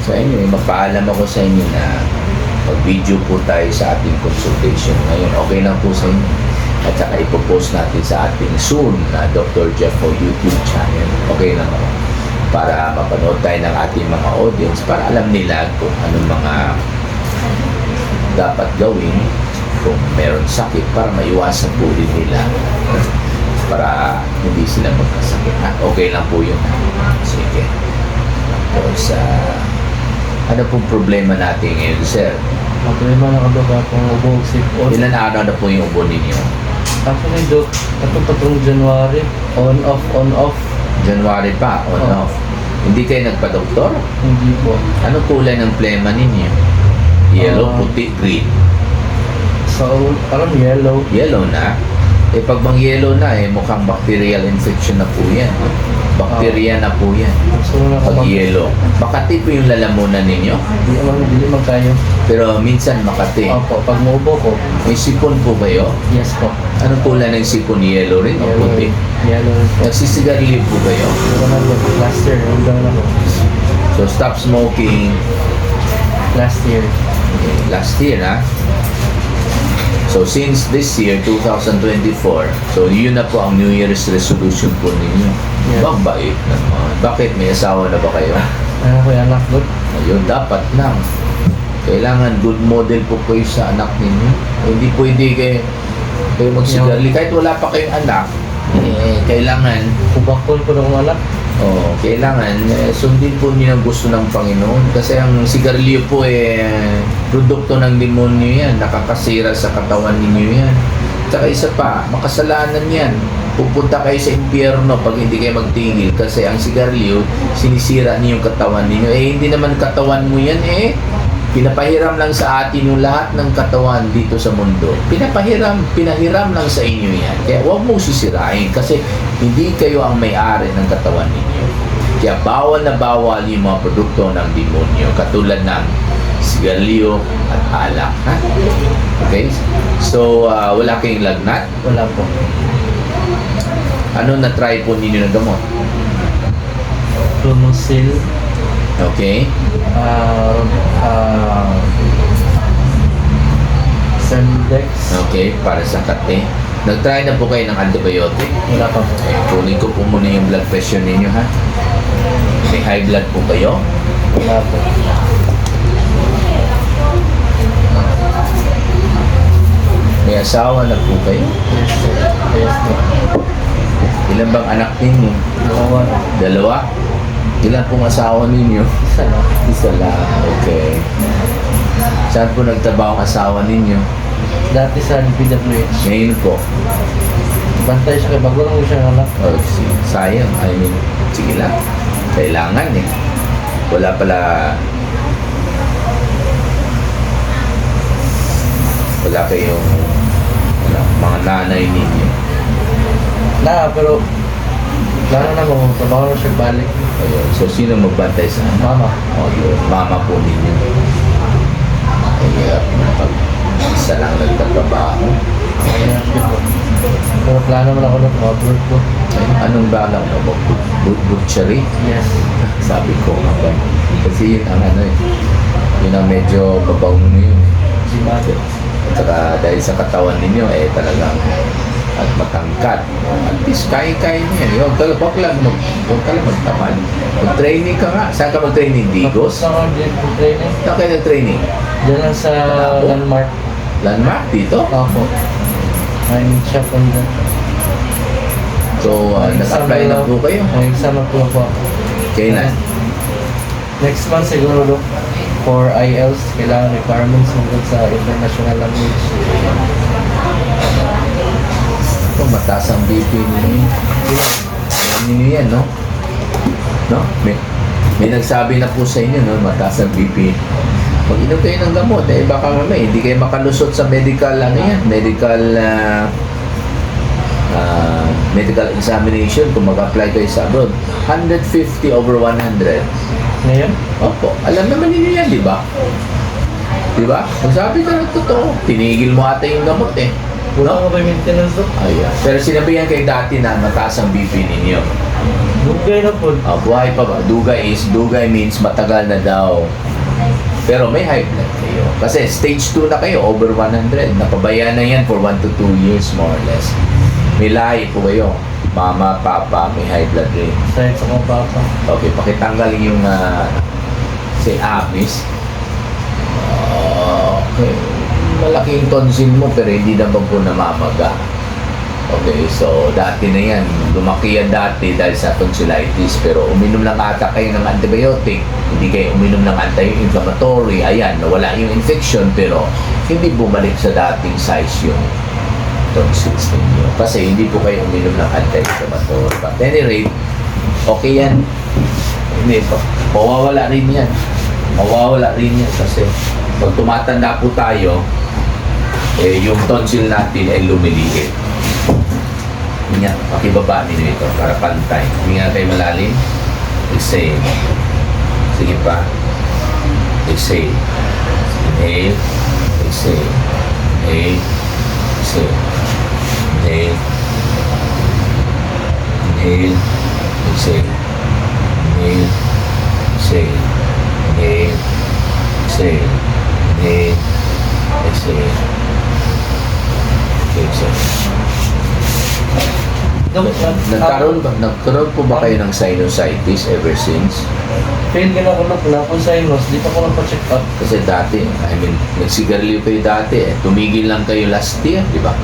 So anyway, magpaalam ako sa inyo na mag-video po tayo sa ating consultation ngayon. Okay lang po sa inyo. At saka ipopost natin sa ating soon na Dr. Jeffo YouTube channel. Okay lang ako. Para mapanood tayo ng ating mga audience para alam nila kung anong mga dapat gawin kung meron sakit para maiwasan po din nila para hindi sila magkasakit. Okay lang po yun. Sige. Tapos, ano pong problema natin ngayon, sir? Problema na kabaga kung ubog sipon. Ilan araw na po yung ubo ninyo? Actually, Dok, patong January, on off. January pa, on Oh. off. Hindi kayo nagpa-doktor? Hindi po. Anong kulay ng plema ninyo? Yellow, puti, green. So, parang yellow. Yellow na. Eh pag bang yellow na, mukhang bacterial infection na po yan. Bacteria na po yan. So, Pag yellow. Makati po yung lalamunan ninyo. Hindi naman kayo. Pero minsan makati. Opo, pag muubo ko, May sipon po kayo? yes po. Anong kulay ng sipon? Yellow rin o puti? Yellow. Nagsisigarilyo po kayo? Pero na po, last year, hanggang na po. So stop smoking Last year. last year, ha? So since this year, 2024, so yun na po ang New Year's resolution po ninyo. Yeah. Bait naman. Bakit? May asawa na ba kayo? Ano ko yung anak, Dok? Ayun, dapat lang. Kailangan good model po kayo sa anak ninyo. Hindi pwede kayo magsigarli. Kahit wala pa kayong anak, kailangan, Kubakol ko na kong anak. kailangan sundin po niyo ang gusto ng Panginoon. Kasi ang sigarilyo po produkto ng demonyo yan. Nakakasira sa katawan ninyo yan. Tsaka isa pa, makasalanan yan. Pupunta kayo sa impyerno pag hindi kayo magtigil. Kasi ang sigarilyo, sinisira niyo yung katawan ninyo. Hindi naman katawan mo yan Pinapahiram lang sa atin yung lahat ng katawan dito sa mundo. Pinahiram lang sa inyo yan. Kaya huwag mong sisirain kasi hindi kayo ang may-ari ng katawan ninyo. Kaya bawal na bawal yung mga produkto ng demonyo katulad ng sigarilyo at alak. Ha? Okay? So, wala kayong lagnat? Wala po. Ano na-try po ninyo ng gamot? Clonosil. Okay? Sendex. Okay, para sa kate. Nag-try na po kayo ng antibiotic? Wala pa po. Kunin ko po muna yung blood pressure ninyo, ha? May high blood po kayo? Wala po. May asawa na po kayo? Yes, sir. Yes, sir. Ilan bang anak ninyo? Dalawa. Dalawa? Ilan pong asawa ninyo? Isa na. Isa lang. Okay. Saan po nagtrabaho ang asawa ninyo? Dati sa PWH. Ngayon po. Bantay siya. Bago lang siya anak. Sayang. I mean, sige lang. Kailangan Wala kayong mga nanay ninyo. Pero lalo na mo, trabaho na siya balik. Ayun. So, sino magbantay sa Mama. Yun. Mama po ninyo. Kaya, pag isa lang nagtatrabaho. Ayun siya po. Pero plano mo na ako na abroad ko. Anong balang mo? Butchery? Yes. Sabi ko nga ba? Kasi yun ang yun ang medyo babaw mo yun. Si Mate. At saka dahil sa katawan ninyo, talagang at matangkad. At least kaya-kaya niya. Huwag ka lang magtamad. Mag-training ka nga. Saan ka mag-training? Digos? Tapos ako din po training. Saan kayo nag-training? Diyan lang sa Malabo? landmark. Landmark dito? Ako. I need shop on that. So, nag-apply na po kayo? Nag-exam na po ako. Kailan? Next month siguro, Dok. For IELTS, kailangan requirements mo sa international language. Mataas ang BP ninyo. Alam ninyo yan, no? No? May nagsabi na po sa inyo, no? Mataas ang BP. Pag inom kayo ng gamot, baka mamaya, hindi kayo makalusot sa medical, medical examination kung mag-apply kayo sa abroad. 150 over 100. Ngayon? Opo. Alam naman ninyo yan, di ba? Di ba? Magsabi ka ng totoo. Tinigil mo ata yung gamot Wala ka ba maintenance, Dok? Ayan. Pero sinabihan kayo dati na mataas ang BP ninyo. Dugay na po. Buhay pa ba? Dugay means matagal na daw. Pero may high blood kayo. Kasi stage 2 na kayo, over 100. Napabayaan na yan for 1 to 2 years more or less. May lahi po kayo. Mama, papa, may high blood rin. Side sa mga papa. Okay, pakitanggal yung si Amis. Okay. Malaking tonsil mo pero hindi naman po namamaga. Okay, so dati na yan. Lumaki yan dati dahil sa tonsillitis. Pero uminom lang ata kayo ng antibiotic. Hindi kayo uminom ng anti-inflammatory. Ayan, nawala yung infection pero hindi bumalik sa dating size yung tonsils ninyo. Kasi hindi po kayo uminom ng anti-inflammatory. But at any rate, okay yan. Hindi po. Mawawala rin yan. Mawawala rin yan kasi pag tumatanda po tayo, yung tonsil natin ay lumiliit. Hinga, pakibaba ninyo ito para pantay. Hinga kayo malalim. Exhale. Sige pa. Exhale. Inhale. Exhale. Inhale. Exhale. Inhale. Inhale. Exhale. Inhale. Exhale. Inhale. Exhale. Inhale. Exhale. Exhale. Nagkaroon po ba kayo ng sinusitis ever since? Fail ka na ko na kung sinus, di pa ko nagpa-check up. Kasi dati, nagsigarilyo kayo dati tumigil lang kayo last year, di ba?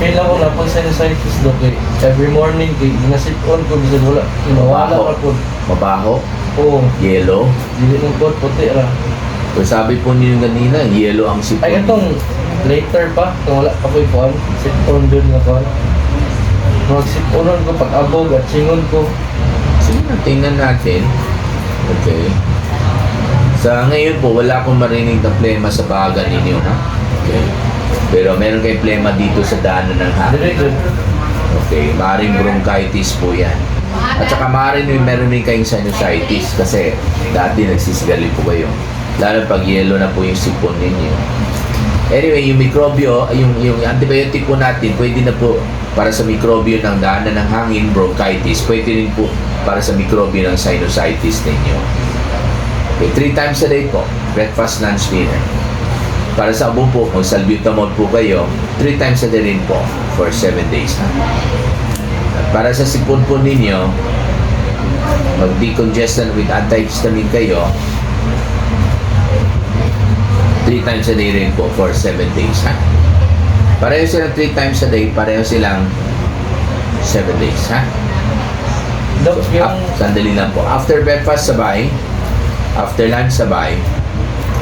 Fail ako na kung sinusitis doon kay every morning kay ginasip-on ko, bisan wala, inawala ka po. Mabaho? Oo, Yellow? dili ng pot, puti ra. So sabi po niyo kanina, yellow ang sipon. Ay, itong later pa, kung wala pa ko ipon, sip-on doon na ko. Mag-sip-onon ko pag-abog at singon ko. Sige na, tingnan natin. Okay. Sa ngayon po, wala akong marinig na plema sa baga ninyo, ha? Okay. Pero meron kayong plema dito sa daanan ng hangin. Dire Okay, maaaring bronchitis po yan. At saka maaaring meron din kayong sinusitis kasi dati nagsisigali po kayo. Lalo pag yellow na po yung sipon ninyo. Anyway, yung mikrobyo, yung antibiotic po natin, pwede na po para sa mikrobyo ng daanan ng hangin, bronchitis. Pwede rin po para sa mikrobyo ng sinusitis ninyo. Okay, 3 times a day po. Breakfast, lunch, dinner. Para sa abo po, kung salbutamol po kayo, 3 times a day rin po for 7 days. At para sa sipon po ninyo, mag-decongestant with antihistamine kayo, 3 times a day rin po for 7 days. Ha? Pareho silang 3 times a day, pareho silang 7 days. Ha? Dok, yung Sandali lang po. After breakfast, sabay. After lunch, sabay.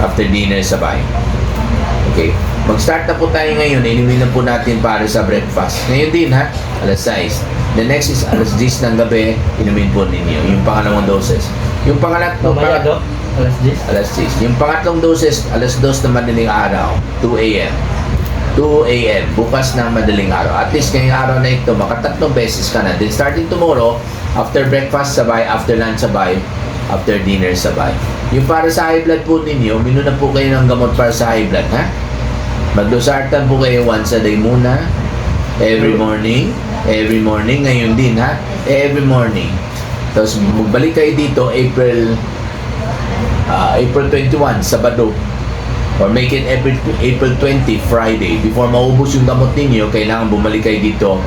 After dinner, sabay. Okay. Mag-start na po tayo ngayon. Inumin na po natin para sa breakfast. Ngayon din, ha? Alas 6. The next is alas 10 ng gabi. Inumin po ninyo. Yung pangalawang doses. Yung mamaya, Dok, alas 10. alas 6. Yung pangatlong doses, alas 2 ng madaling araw. 2 a.m. 2 a.m. Bukas ng madaling araw. At least ngayong araw na ito, makatatlong beses ka na. Then starting tomorrow, after breakfast sabay, after lunch sabay, after dinner sabay. Yung para sa high blood po ninyo, minu na po kayo ng gamot para sa high blood, ha? Maglosartan po kayo once a day muna. Every morning. Every morning. Ngayon din, ha? Every morning. Tapos magbalik kayo dito April 21, Sabado. Or make it April 20, Friday. Before maubos yung gamot ninyo, kailangan bumalik kayo dito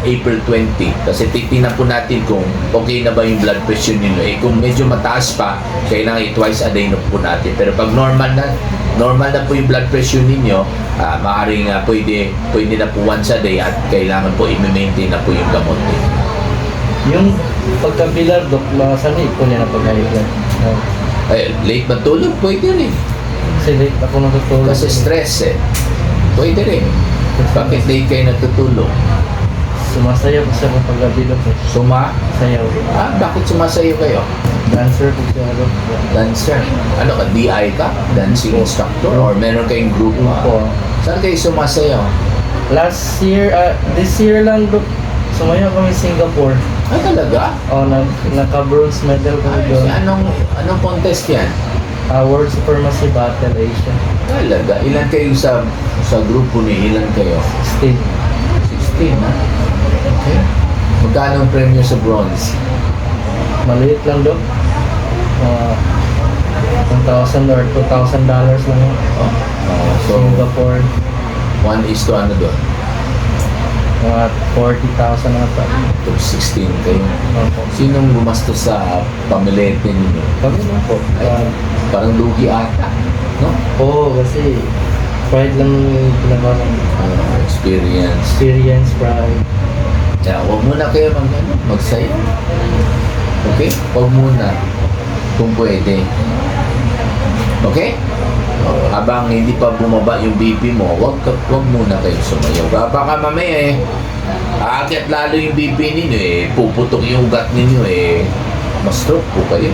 April 20. Kasi titingnan po natin kung okay na ba yung blood pressure ninyo. Kung medyo mataas pa, kailangan twice a day na po natin. Pero pag normal na po yung blood pressure ninyo, maaaring pwede na po once a day at kailangan po i-maintain na po yung gamot ninyo. Yung pagkabilar, Dok, masani ko niya na pag-high. Late matulog, pwede rin. Kasi late ako natutulog. Kasi stress pwede rin. Bakit late kayo natutulog? Sumasayaw ko sa paggabi, Dok. Sayaw. Bakit sumasayo kayo? Dancer ko siya, Dok. Dancer. Ano ka, DI ka? Dancing instructor? Or meron kayong group? Grupo. Saan kayo sumasayaw? This year lang, Dok. Sumayaw kami Singapore. Talaga? Naka-bronze medal kami doon. Anong contest yan? World Supremacy Battle Asia. Talaga? Ilan kayo sa grupo niyo? Ilan kayo? State. 16, ha? Okay. Magkano ang premyo sa bronze? Maliit lang, Dok. 1,000 or $2,000 lang yun. So, Singapore, 1 is to ano doon? mga 40,000 na pa. To 16 kayo. Opo. Sinong gumastos sa pamilete ninyo? Kami lang po. Ay, parang lugi ata. No? Oo, kasi pride lang yung pinagawa ng Experience. experience, pride. Kaya huwag muna kayo magsaya. Okay? Huwag muna. Kung pwede. Okay? Habang hindi pa bumaba yung BP mo, wag muna kayo sumayaw. Baka mamaya aakyat lalo yung BP ninyo puputok yung ugat ninyo ma-stroke po kayo.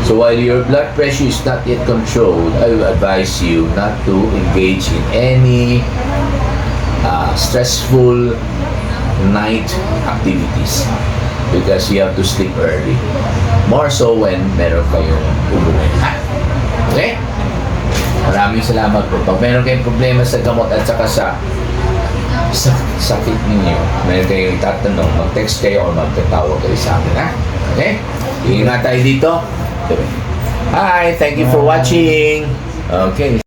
So while your blood pressure is not yet controlled, I will advise you not to engage in any stressful night activities because you have to sleep early. More so when meron kayong umuwi. Okay? Maraming salamat po. Pag meron kayong problema sa gamot at saka sa sakit ninyo, meron kayong itatanong, mag-text kayo o magtatawag kayo sa akin, ha? Okay? Ingat tayo dito. Hi, thank you for watching. Okay.